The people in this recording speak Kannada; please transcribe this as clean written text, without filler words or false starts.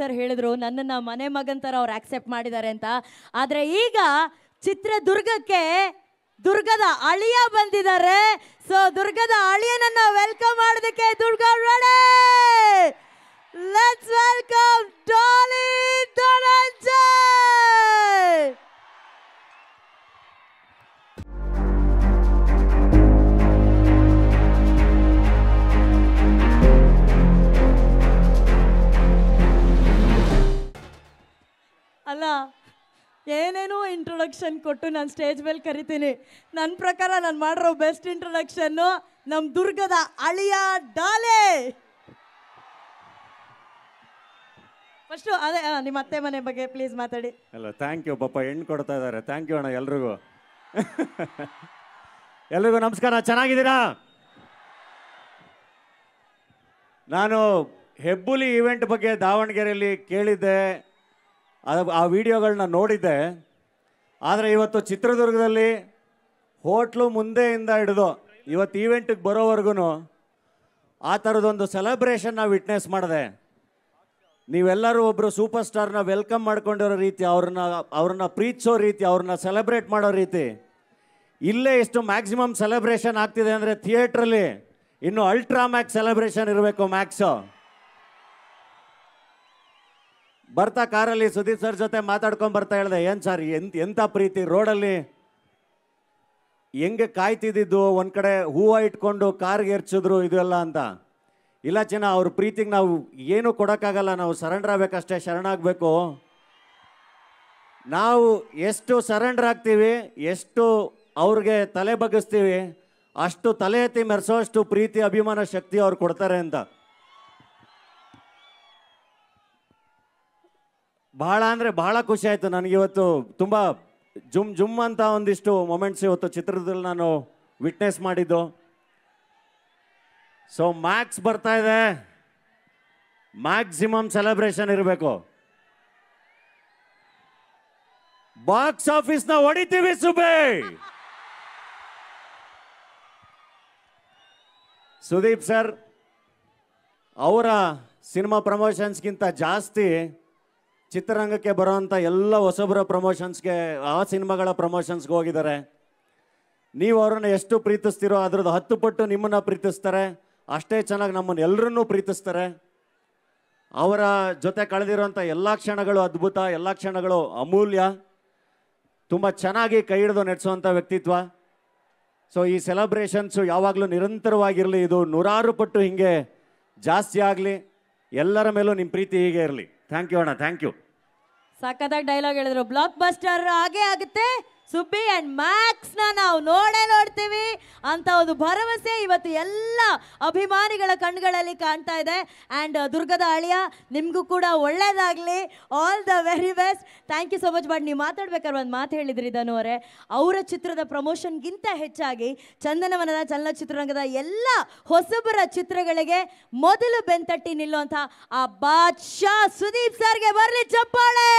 ಸರ್ ಹೇಳಿದ್ರು ನನ್ನನ್ನು ಮನೆ ಮಗನ್ ಥರ ಅವ್ರು ಆಕ್ಸೆಪ್ಟ್ ಮಾಡಿದ್ದಾರೆ ಅಂತ. ಆದರೆ ಈಗ ಚಿತ್ರದುರ್ಗಕ್ಕೆ ದುರ್ಗದ ಅಳಿಯ ಬಂದಿದ್ದಾರೆ. ಸೊ ದುರ್ಗದ ಅಳಿಯನನ್ನ ವೆಲ್ಕಮ್ ಮಾಡೋದಕ್ಕೆ Durga ready. Let's welcome Daali Dhananjay. ಅಲ್ಲ ಏನೇನೋ ಇಂಟ್ರೊಡಕ್ಷನ್ ಕೊಟ್ಟು ನಾನು ಸ್ಟೇಜ್ ಮೇಲೆ ಕರಿತೀನಿ. ನನ್ನ ಪ್ರಕಾರ ನಾನು ಮಾಡಿರೋ ಬೆಸ್ಟ್ ಇಂಟ್ರೊಡಕ್ಷನ್ನು ನಮ್ಮ ದುರ್ಗದ ಅಳಿಯ ಡಾಲೆ. ಫಸ್ಟು ಅದೇ ನಿಮ್ಮ ಅತ್ತೆ ಮನೆ ಬಗ್ಗೆ ಪ್ಲೀಸ್ ಮಾತಾಡಿ. ಅಲ್ಲ ಥ್ಯಾಂಕ್ ಯು ಪಾಪ ಹೆಣ್ಣು ಕೊಡ್ತಾ ಇದ್ದಾರೆ. ಥ್ಯಾಂಕ್ ಯು ಅಣ್ಣ ಎಲ್ರಿಗೂ. ಎಲ್ರಿಗೂ ನಮಸ್ಕಾರ. ಚೆನ್ನಾಗಿದ್ದೀರಾ? ನಾನು ಹೆಬ್ಬುಲಿ ಈವೆಂಟ್ ಬಗ್ಗೆ ದಾವಣಗೆರೆಯಲ್ಲಿ ಕೇಳಿದ್ದೆ, ಆ ವಿಡಿಯೋಗಳನ್ನ ನೋಡಿದ್ದೆ. ಆದರೆ ಇವತ್ತು ಚಿತ್ರದುರ್ಗದಲ್ಲಿ ಹೋಟ್ಲು ಮುಂದೆಯಿಂದ ಹಿಡಿದು ಇವತ್ತು ಈವೆಂಟಿಗೆ ಬರೋವರೆಗೂ ಆ ಥರದೊಂದು ಸೆಲೆಬ್ರೇಷನ್ನ ವಿಟ್ನೆಸ್ ಮಾಡಿದೆ. ನೀವೆಲ್ಲರೂ ಒಬ್ಬರು ಸೂಪರ್ ಸ್ಟಾರ್ನ ವೆಲ್ಕಮ್ ಮಾಡ್ಕೊಂಡಿರೋ ರೀತಿ, ಅವ್ರನ್ನ ಪ್ರೀತಿಸೋ ರೀತಿ, ಅವ್ರನ್ನ ಸೆಲೆಬ್ರೇಟ್ ಮಾಡೋ ರೀತಿ, ಇಲ್ಲೇ ಎಷ್ಟು ಮ್ಯಾಕ್ಸಿಮಮ್ ಸೆಲೆಬ್ರೇಷನ್ ಆಗ್ತಿದೆ ಅಂದರೆ ಥಿಯೇಟ್ರಲ್ಲಿ ಇನ್ನು ಅಲ್ಟ್ರಾ ಮ್ಯಾಕ್ಸ್ ಸೆಲೆಬ್ರೇಷನ್ ಇರಬೇಕು. ಮ್ಯಾಕ್ಸು ಬರ್ತಾ ಕಾರಲ್ಲಿ ಸುದೀಪ್ ಸರ್ ಜೊತೆ ಮಾತಾಡ್ಕೊಂಡು ಬರ್ತಾ ಹೇಳಿದೆ, ಏನು ಸರ್ ಎಂಥ ಪ್ರೀತಿ ರೋಡಲ್ಲಿ ಹೆಂಗೆ ಕಾಯ್ತಿದ್ದು, ಒಂದು ಕಡೆ ಹೂವು ಇಟ್ಕೊಂಡು ಕಾರ್ಗೆ ಎರ್ಚಿದ್ರು ಇದೆಲ್ಲ ಅಂತ. ಇಲ್ಲ ಚಿನ್ನ, ಅವ್ರ ಪ್ರೀತಿಗೆ ನಾವು ಏನೂ ಕೊಡೋಕ್ಕಾಗಲ್ಲ, ನಾವು ಸರೆಂಡರ್ ಆಗಬೇಕಷ್ಟೇ, ಶರಣಾಗಬೇಕು. ನಾವು ಎಷ್ಟು ಸರೆಂಡರ್ ಆಗ್ತೀವಿ, ಎಷ್ಟು ಅವ್ರಿಗೆ ತಲೆ ಬಗ್ಗಿಸ್ತೀವಿ, ಅಷ್ಟು ತಲೆ ಎತ್ತಿ ಮೆರೆಸೋಷ್ಟು ಪ್ರೀತಿ ಅಭಿಮಾನ ಶಕ್ತಿ ಅವ್ರು ಕೊಡ್ತಾರೆ ಅಂತ. ಬಹಳ ಅಂದರೆ ಬಹಳ ಖುಷಿ ಆಯಿತು ನನಗಿವತ್ತು. ತುಂಬ ಜುಮ್ ಅಂತ ಒಂದಿಷ್ಟು ಮೊಮೆಂಟ್ಸ್ ಇವತ್ತು ಚಿತ್ರದಲ್ಲಿ ನಾನು ವಿಟ್ನೆಸ್ ಮಾಡಿದ್ದು. ಸೊ ಮ್ಯಾಕ್ಸ್ ಬರ್ತಾ ಇದೆ, ಮ್ಯಾಕ್ಸಿಮಮ್ ಸೆಲೆಬ್ರೇಷನ್ ಇರಬೇಕು. ಬಾಕ್ಸ್ ಆಫೀಸ್ನ ಹೊಡಿತೀವಿ ಸುಬೇ. ಸುದೀಪ್ ಸರ್ ಅವರ ಸಿನಿಮಾ ಪ್ರಮೋಷನ್ಸ್ಗಿಂತ ಜಾಸ್ತಿ ಚಿತ್ರರಂಗಕ್ಕೆ ಬರೋವಂಥ ಎಲ್ಲ ಹೊಸಬರ ಪ್ರಮೋಷನ್ಸ್ಗೆ, ಆ ಸಿನಿಮಾಗಳ ಪ್ರಮೋಷನ್ಸ್ಗೆ ಹೋಗಿದ್ದಾರೆ. ನೀವು ಅವರನ್ನು ಎಷ್ಟು ಪ್ರೀತಿಸ್ತೀರೋ ಅದ್ರದ್ದು 10 ಪಟ್ಟು ನಿಮ್ಮನ್ನು ಪ್ರೀತಿಸ್ತಾರೆ. ಅಷ್ಟೇ ಚೆನ್ನಾಗಿ ನಮ್ಮನ್ನು ಎಲ್ಲರನ್ನೂ ಪ್ರೀತಿಸ್ತಾರೆ. ಅವರ ಜೊತೆ ಕಳೆದಿರೋಂಥ ಎಲ್ಲ ಕ್ಷಣಗಳು ಅದ್ಭುತ, ಎಲ್ಲ ಕ್ಷಣಗಳು ಅಮೂಲ್ಯ. ತುಂಬ ಚೆನ್ನಾಗಿ ಕೈ ಹಿಡಿದು ನಡೆಸುವಂಥ ವ್ಯಕ್ತಿತ್ವ. ಸೊ ಈ ಸೆಲೆಬ್ರೇಷನ್ಸು ಯಾವಾಗಲೂ ನಿರಂತರವಾಗಿರಲಿ, ಇದು 100 ಪಟ್ಟು ಹಿಂಗೆ ಜಾಸ್ತಿ ಆಗಲಿ. ಎಲ್ಲರ ಮೇಲೂ ನಿಮ್ಮ ಪ್ರೀತಿ ಹೀಗೆ ಇರಲಿ. ಥ್ಯಾಂಕ್ ಯು ಅಣ್ಣ, ಥ್ಯಾಂಕ್ ಯು. ಸಖತ್ತಾಗಿ ಡೈಲಾಗ್ ಹೇಳಿದ್ರು. ಬ್ಲಾಕ್ ಬಸ್ಟರ್ ಆಗೇ ಆಗುತ್ತೆ. ಸುಬ್ಬಿ ಆ್ಯಂಡ್ ಮ್ಯಾಕ್ಸ್ನ ನಾವು ನೋಡ್ತೀವಿ ಅಂತ ಒಂದು ಭರವಸೆ ಇವತ್ತು ಎಲ್ಲ ಅಭಿಮಾನಿಗಳ ಕಣ್ಗಳಲ್ಲಿ ಕಾಣ್ತಾ ಇದೆ. ಆ್ಯಂಡ್ ದುರ್ಗದ ಅಳಿಯ ನಿಮಗೂ ಕೂಡ ಒಳ್ಳೇದಾಗಲಿ. All the very best. Thank you so much. But ನೀವು ಮಾತಾಡ್ಬೇಕಾದ್ರೆ ಒಂದು ಮಾತು ಹೇಳಿದ್ರಿ ಧನು ಅವರೇ, ಅವರ ಚಿತ್ರದ ಪ್ರಮೋಷನ್ಗಿಂತ ಹೆಚ್ಚಾಗಿ ಚಂದನವನದ ಚಲನಚಿತ್ರರಂಗದ ಎಲ್ಲ ಹೊಸಬರ ಚಿತ್ರಗಳಿಗೆ ಮೊದಲು ಬೆಂತಟ್ಟಿ ನಿಲ್ಲುವಂಥ ಆ ಬಾದ್ಶಾ ಸುದೀಪ್ ಸರ್ಗೆ ಬರಲಿ ಚಪ್ಪಾಳೆ.